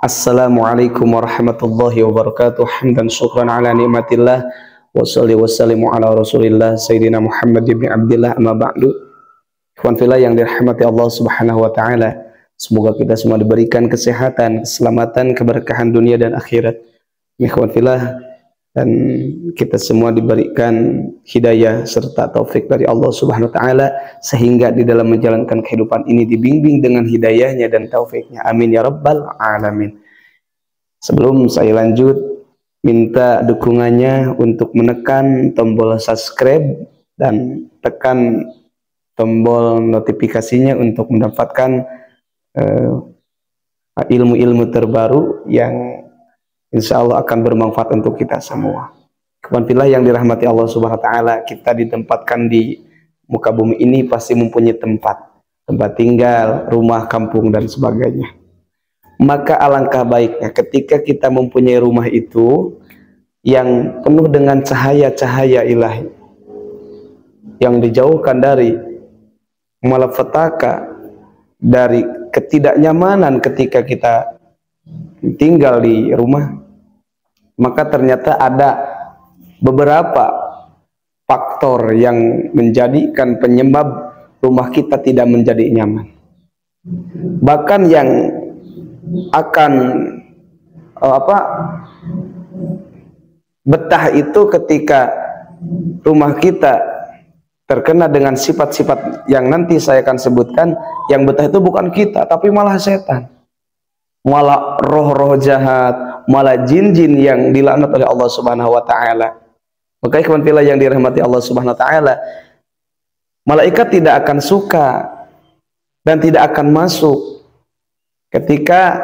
Assalamualaikum warahmatullahi wabarakatuh. Hamdan syukran ala nikmatillah wa sholli wa sallimu ala Rasulillah Sayyidina Muhammad ibn Abdillah, amma ba'du. Ikhwan fillah yang dirahmati Allah Subhanahu wa taala, semoga kita semua diberikan kesehatan, keselamatan, keberkahan dunia dan akhirat. Ikhwan fillah, dan kita semua diberikan hidayah serta taufik dari Allah Subhanahu wa taala sehingga di dalam menjalankan kehidupan ini dibimbing dengan hidayahnya dan taufiknya. Amin ya rabbal alamin. Sebelum saya lanjut, minta dukungannya untuk menekan tombol subscribe dan tekan tombol notifikasinya untuk mendapatkan ilmu-ilmu terbaru yang insya Allah akan bermanfaat untuk kita semua. Ikhwan fillah yang dirahmati Allah Subhanahu wa taala, kita ditempatkan di muka bumi ini pasti mempunyai tempat tinggal, rumah, kampung dan sebagainya. Maka alangkah baiknya ketika kita mempunyai rumah itu yang penuh dengan cahaya-cahaya ilahi, yang dijauhkan dari malapetaka, dari ketidaknyamanan ketika kita tinggal di rumah. Maka ternyata ada beberapa faktor yang menjadikan penyebab rumah kita tidak menjadi nyaman. Bahkan yang akan betah itu ketika rumah kita terkena dengan sifat-sifat yang nanti saya akan sebutkan. Yang betah itu bukan kita, tapi malah setan, malah roh-roh jahat, malah jin-jin yang dilaknat oleh Allah Subhanahu wa taala. Maka ikhwan fillah yang dirahmati Allah Subhanahu wa taala, malaikat tidak akan suka dan tidak akan masuk ketika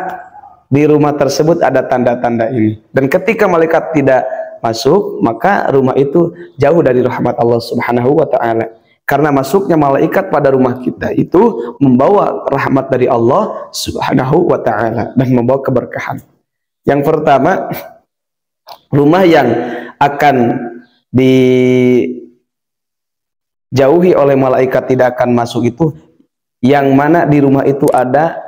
di rumah tersebut ada tanda-tanda ini. Dan ketika malaikat tidak masuk, maka rumah itu jauh dari rahmat Allah Subhanahu wa taala. Karena masuknya malaikat pada rumah kita itu membawa rahmat dari Allah Subhanahu wa taala dan membawa keberkahan. Yang pertama, rumah yang akan dijauhi oleh malaikat tidak akan masuk itu yang mana di rumah itu ada,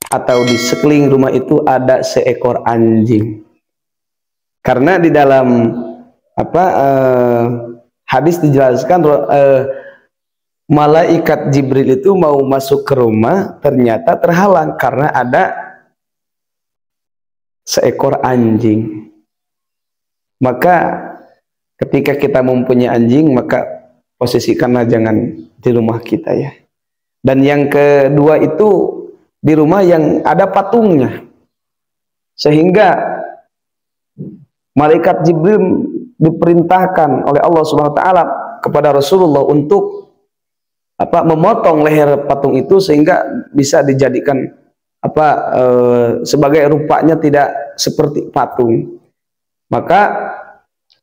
atau di sekeliling rumah itu ada seekor anjing. Karena di dalam hadis dijelaskan malaikat Jibril itu mau masuk ke rumah, ternyata terhalang karena ada seekor anjing. Maka ketika kita mempunyai anjing, maka posisikanlah jangan di rumah kita ya. Dan yang kedua itu di rumah yang ada patungnya, sehingga malaikat Jibril diperintahkan oleh Allah Subhanahu wa taala kepada Rasulullah untuk memotong leher patung itu sehingga bisa dijadikan sebagai rupanya tidak seperti patung. Maka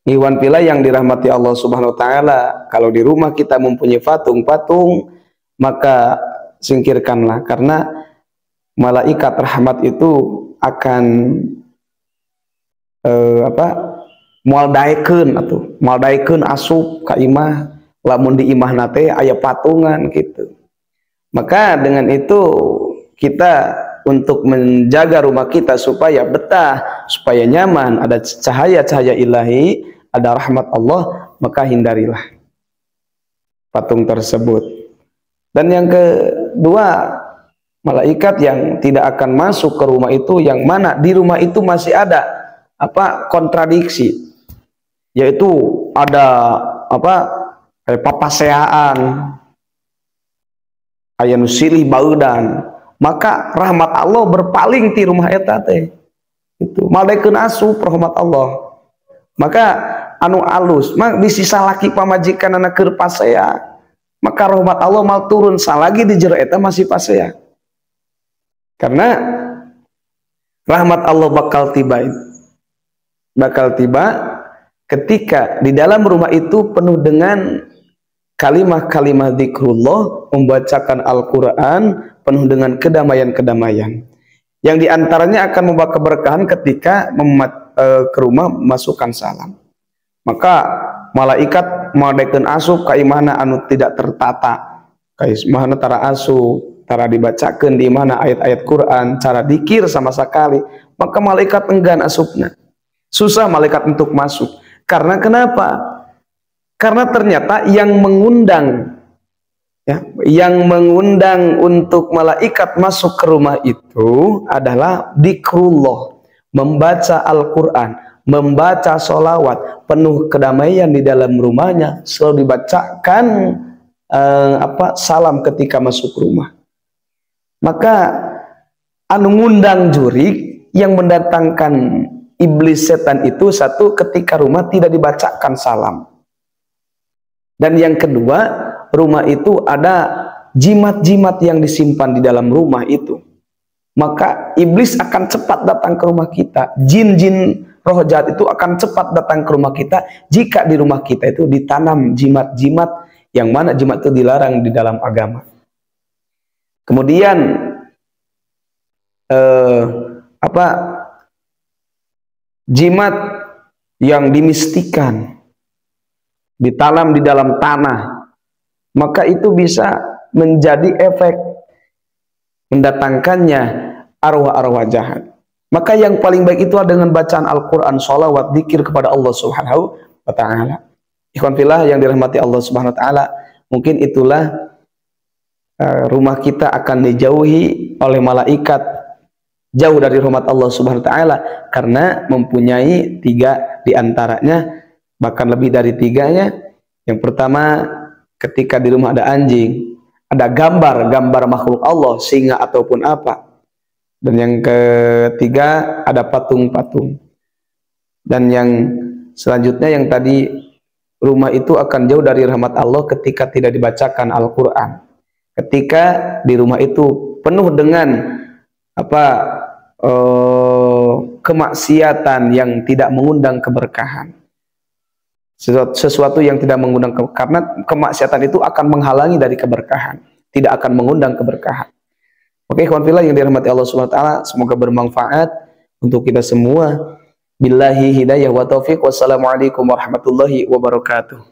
ikhwan fillah yang dirahmati Allah Subhanahu wa taala, kalau di rumah kita mempunyai patung-patung, maka singkirkanlah, karena malaikat rahmat itu akan maldaikeun asup ka imah, lamun di imah nate aya patungan gitu. Maka dengan itu kita untuk menjaga rumah kita supaya betah, supaya nyaman, ada cahaya-cahaya ilahi, ada rahmat Allah, maka hindarilah patung tersebut. Dan yang kedua, malaikat yang tidak akan masuk ke rumah itu yang mana di rumah itu masih ada kontradiksi, yaitu ada papaseaan, aya nu silih baeudan, maka rahmat Allah berpaling ti rumah eta teh. Itu maldaikeun asup rahmat Allah. Maka anu alus mah bisi salaki pamajikanana keur pasea, maka rahmat Allah mal turun salagi di jero eta masih pasea. Karena rahmat Allah bakal tiba ketika di dalam rumah itu penuh dengan kalimah-kalimah zikrullah, membacakan Al-Quran, penuh dengan kedamaian-kedamaian. Yang diantaranya akan membawa keberkahan ketika ke rumah masukkan salam. Maka malaikat madaikeun asup ka imahna anu tidak tertata, ka imahna tara asup, tara dibacakeun di mana ayat-ayat Quran, cara dikir sama sekali, maka malaikat enggan asupna. Susah malaikat untuk masuk. Karena kenapa? Karena ternyata yang mengundang, ya, yang mengundang untuk malaikat masuk ke rumah itu adalah dzikrullah, membaca Al-Quran, membaca sholawat, penuh kedamaian di dalam rumahnya, selalu dibacakan salam ketika masuk rumah. Maka anu ngundang jurik, yang mendatangkan iblis setan itu, satu, ketika rumah tidak dibacakan salam, dan yang kedua, rumah itu ada jimat-jimat yang disimpan di dalam rumah itu, maka iblis akan cepat datang ke rumah kita. Jin-jin roh jahat itu akan cepat datang ke rumah kita jika di rumah kita itu ditanam jimat-jimat, yang mana jimat itu dilarang di dalam agama. Kemudian jimat yang dimistikan, ditanam di dalam tanah, maka itu bisa menjadi efek mendatangkannya arwah-arwah jahat. Maka yang paling baik itu dengan bacaan Al-Quran, sholawat, dzikir kepada Allah Subhanahu wa Ta'ala. Ikhwan fillah yang dirahmati Allah Subhanahu wa Ta'ala, mungkin itulah rumah kita akan dijauhi oleh malaikat, jauh dari rahmat Allah Subhanahu wa Ta'ala, karena mempunyai 3 diantaranya, bahkan lebih dari 3-nya. Yang pertama, ketika di rumah ada anjing, ada gambar makhluk Allah, singa ataupun apa. Dan yang ketiga, ada patung-patung. Dan yang selanjutnya, yang tadi, rumah itu akan jauh dari rahmat Allah ketika tidak dibacakan Al-Quran. Ketika di rumah itu penuh dengan kemaksiatan yang tidak mengundang keberkahan, sesuatu yang tidak mengundang karena kemaksiatan itu akan menghalangi dari keberkahan, tidak akan mengundang keberkahan. Oke, ikhwan fillah yang dirahmati Allah Subhanahu wa Ta'ala, semoga bermanfaat untuk kita semua. Billahi hidayah wa taufiq. Wassalamualaikum warahmatullahi wabarakatuh.